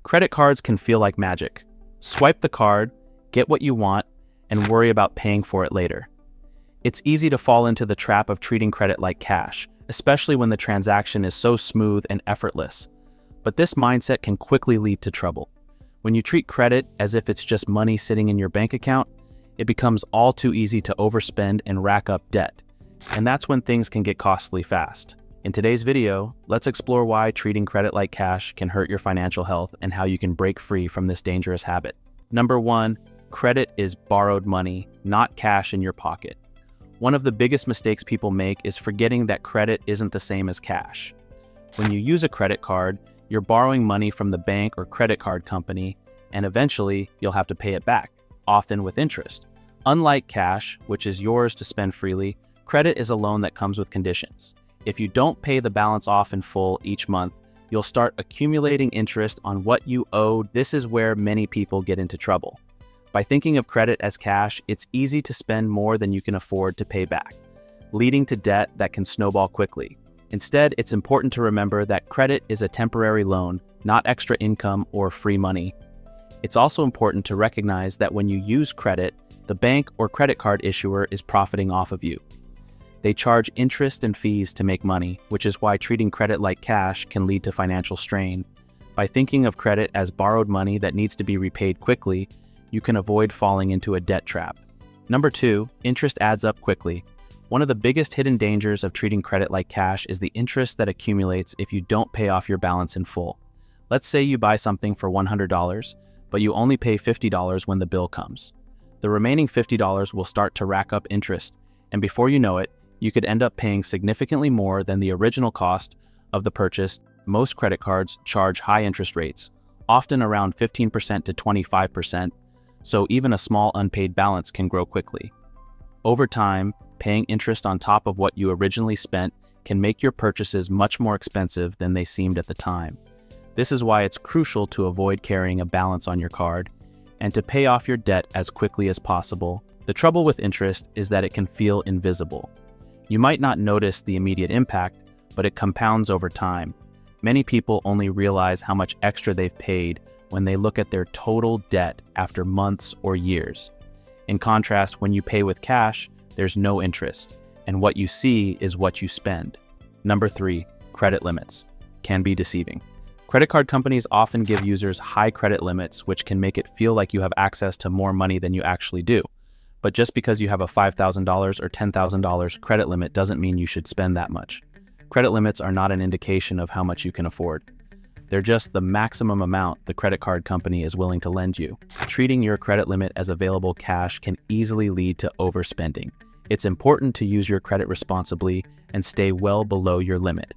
Credit cards can feel like magic. Swipe the card, get what you want, and worry about paying for it later. It's easy to fall into the trap of treating credit like cash, especially when the transaction is so smooth and effortless. But this mindset can quickly lead to trouble. When you treat credit as if it's just money sitting in your bank account, it becomes all too easy to overspend and rack up debt. And that's when things can get costly fast. In today's video, let's explore why treating credit like cash can hurt your financial health and how you can break free from this dangerous habit. Number 1, credit is borrowed money, not cash in your pocket. One of the biggest mistakes people make is forgetting that credit isn't the same as cash. When you use a credit card, you're borrowing money from the bank or credit card company, and eventually you'll have to pay it back, often with interest. Unlike cash, which is yours to spend freely, credit is a loan that comes with conditions. If you don't pay the balance off in full each month, you'll start accumulating interest on what you owe. This is where many people get into trouble. By thinking of credit as cash, it's easy to spend more than you can afford to pay back, leading to debt that can snowball quickly. Instead, it's important to remember that credit is a temporary loan, not extra income or free money. It's also important to recognize that when you use credit, the bank or credit card issuer is profiting off of you. They charge interest and fees to make money, which is why treating credit like cash can lead to financial strain. By thinking of credit as borrowed money that needs to be repaid quickly, you can avoid falling into a debt trap. Number 2, interest adds up quickly. One of the biggest hidden dangers of treating credit like cash is the interest that accumulates if you don't pay off your balance in full. Let's say you buy something for $100, but you only pay $50 when the bill comes. The remaining $50 will start to rack up interest, and before you know it, you could end up paying significantly more than the original cost of the purchase. Most credit cards charge high interest rates, often around 15% to 25%, so even a small unpaid balance can grow quickly. Over time, paying interest on top of what you originally spent can make your purchases much more expensive than they seemed at the time. This is why it's crucial to avoid carrying a balance on your card and to pay off your debt as quickly as possible. The trouble with interest is that it can feel invisible. You might not notice the immediate impact, but it compounds over time. Many people only realize how much extra they've paid when they look at their total debt after months or years. In contrast, when you pay with cash, there's no interest, and what you see is what you spend. Number 3, credit limits can be deceiving. Credit card companies often give users high credit limits, which can make it feel like you have access to more money than you actually do. But just because you have a $5,000 or $10,000 credit limit doesn't mean you should spend that much. Credit limits are not an indication of how much you can afford. They're just the maximum amount the credit card company is willing to lend you. Treating your credit limit as available cash can easily lead to overspending. It's important to use your credit responsibly and stay well below your limit.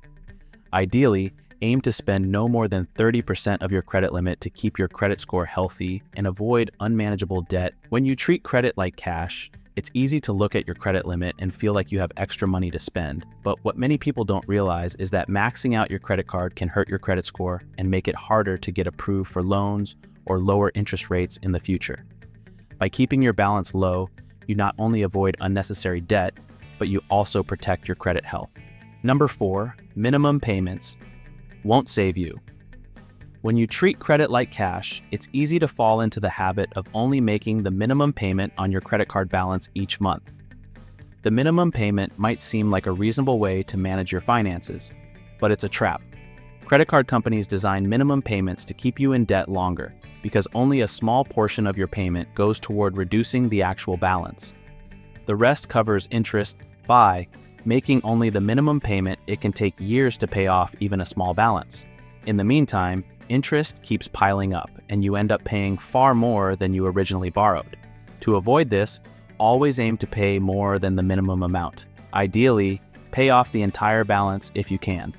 Ideally, aim to spend no more than 30% of your credit limit to keep your credit score healthy and avoid unmanageable debt. When you treat credit like cash, it's easy to look at your credit limit and feel like you have extra money to spend. But what many people don't realize is that maxing out your credit card can hurt your credit score and make it harder to get approved for loans or lower interest rates in the future. By keeping your balance low, you not only avoid unnecessary debt, but you also protect your credit health. Number 4, minimum payments won't save you. When you treat credit like cash, it's easy to fall into the habit of only making the minimum payment on your credit card balance each month. The minimum payment might seem like a reasonable way to manage your finances, but it's a trap. Credit card companies design minimum payments to keep you in debt longer because only a small portion of your payment goes toward reducing the actual balance. The rest covers interest. By making only the minimum payment, it can take years to pay off even a small balance. In the meantime, interest keeps piling up, and you end up paying far more than you originally borrowed. To avoid this, always aim to pay more than the minimum amount. Ideally, pay off the entire balance if you can.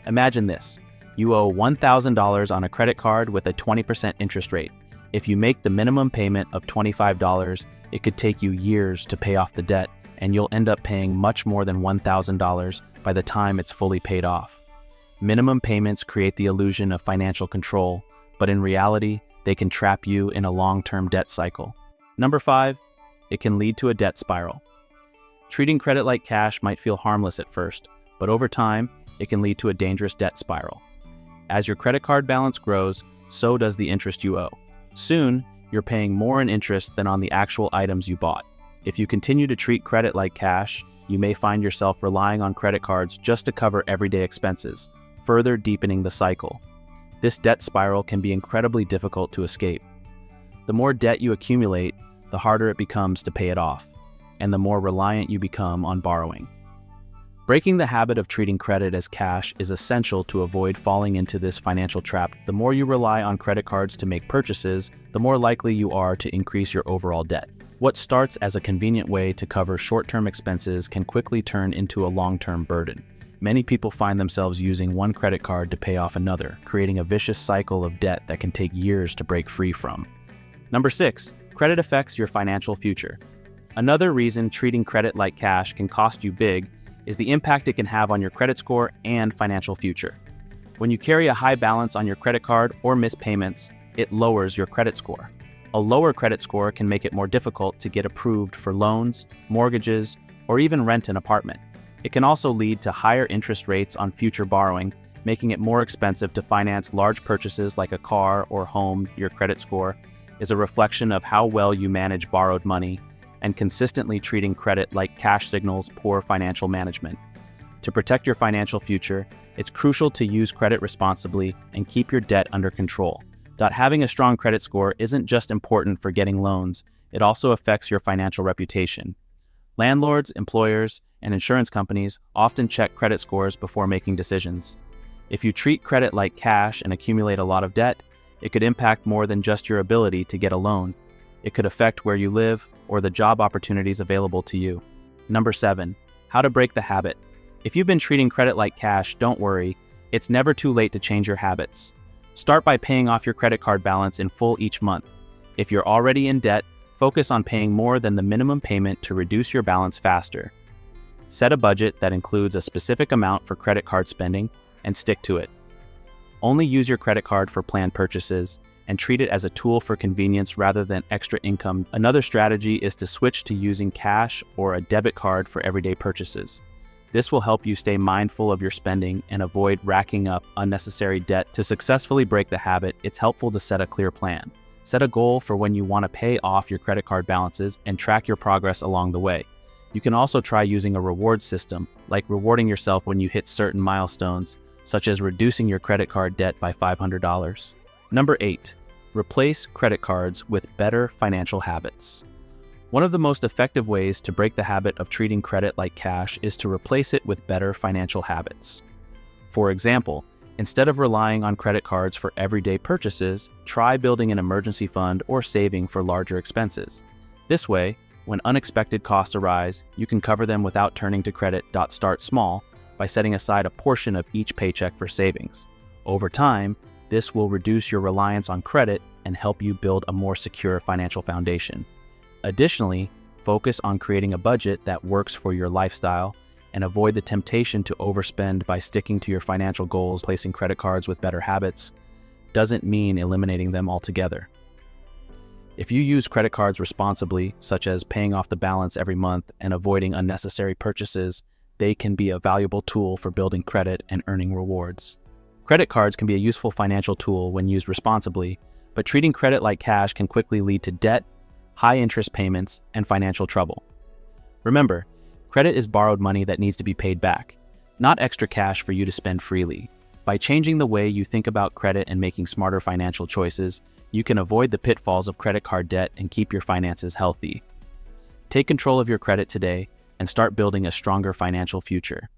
Imagine this. You owe $1,000 on a credit card with a 20% interest rate. If you make the minimum payment of $25, it could take you years to pay off the debt, and you'll end up paying much more than $1,000 by the time it's fully paid off. Minimum payments create the illusion of financial control, but in reality, they can trap you in a long-term debt cycle. Number 5, it can lead to a debt spiral. Treating credit like cash might feel harmless at first, but over time, it can lead to a dangerous debt spiral. As your credit card balance grows, so does the interest you owe. Soon, you're paying more in interest than on the actual items you bought. If you continue to treat credit like cash, you may find yourself relying on credit cards just to cover everyday expenses, further deepening the cycle. This debt spiral can be incredibly difficult to escape. The more debt you accumulate, the harder it becomes to pay it off, and the more reliant you become on borrowing. Breaking the habit of treating credit as cash is essential to avoid falling into this financial trap. The more you rely on credit cards to make purchases, the more likely you are to increase your overall debt. What starts as a convenient way to cover short-term expenses can quickly turn into a long-term burden. Many people find themselves using one credit card to pay off another, creating a vicious cycle of debt that can take years to break free from. Number 6, credit affects your financial future. Another reason treating credit like cash can cost you big is the impact it can have on your credit score and financial future. When you carry a high balance on your credit card or miss payments, it lowers your credit score. A lower credit score can make it more difficult to get approved for loans, mortgages, or even rent an apartment. It can also lead to higher interest rates on future borrowing, making it more expensive to finance large purchases like a car or home. Your credit score is a reflection of how well you manage borrowed money, and consistently treating credit like cash signals poor financial management. To protect your financial future, it's crucial to use credit responsibly and keep your debt under control. Having a strong credit score isn't just important for getting loans, it also affects your financial reputation. Landlords, employers, and insurance companies often check credit scores before making decisions. If you treat credit like cash and accumulate a lot of debt, it could impact more than just your ability to get a loan. It could affect where you live or the job opportunities available to you. Number 7, how to break the habit. If you've been treating credit like cash, don't worry, it's never too late to change your habits. Start by paying off your credit card balance in full each month. If you're already in debt, focus on paying more than the minimum payment to reduce your balance faster. Set a budget that includes a specific amount for credit card spending and stick to it. Only use your credit card for planned purchases and treat it as a tool for convenience rather than extra income. Another strategy is to switch to using cash or a debit card for everyday purchases. This will help you stay mindful of your spending and avoid racking up unnecessary debt. To successfully break the habit, it's helpful to set a clear plan. Set a goal for when you want to pay off your credit card balances and track your progress along the way. You can also try using a reward system, like rewarding yourself when you hit certain milestones, such as reducing your credit card debt by $500. Number 8, replace credit cards with better financial habits. One of the most effective ways to break the habit of treating credit like cash is to replace it with better financial habits. For example, instead of relying on credit cards for everyday purchases, try building an emergency fund or saving for larger expenses. This way, when unexpected costs arise, you can cover them without turning to credit. Start small by setting aside a portion of each paycheck for savings. Over time, this will reduce your reliance on credit and help you build a more secure financial foundation. Additionally, focus on creating a budget that works for your lifestyle and avoid the temptation to overspend by sticking to your financial goals. Placing credit cards with better habits doesn't mean eliminating them altogether. If you use credit cards responsibly, such as paying off the balance every month and avoiding unnecessary purchases, they can be a valuable tool for building credit and earning rewards. Credit cards can be a useful financial tool when used responsibly, but treating credit like cash can quickly lead to debt, high interest payments, and financial trouble. Remember, credit is borrowed money that needs to be paid back, not extra cash for you to spend freely. By changing the way you think about credit and making smarter financial choices, you can avoid the pitfalls of credit card debt and keep your finances healthy. Take control of your credit today and start building a stronger financial future.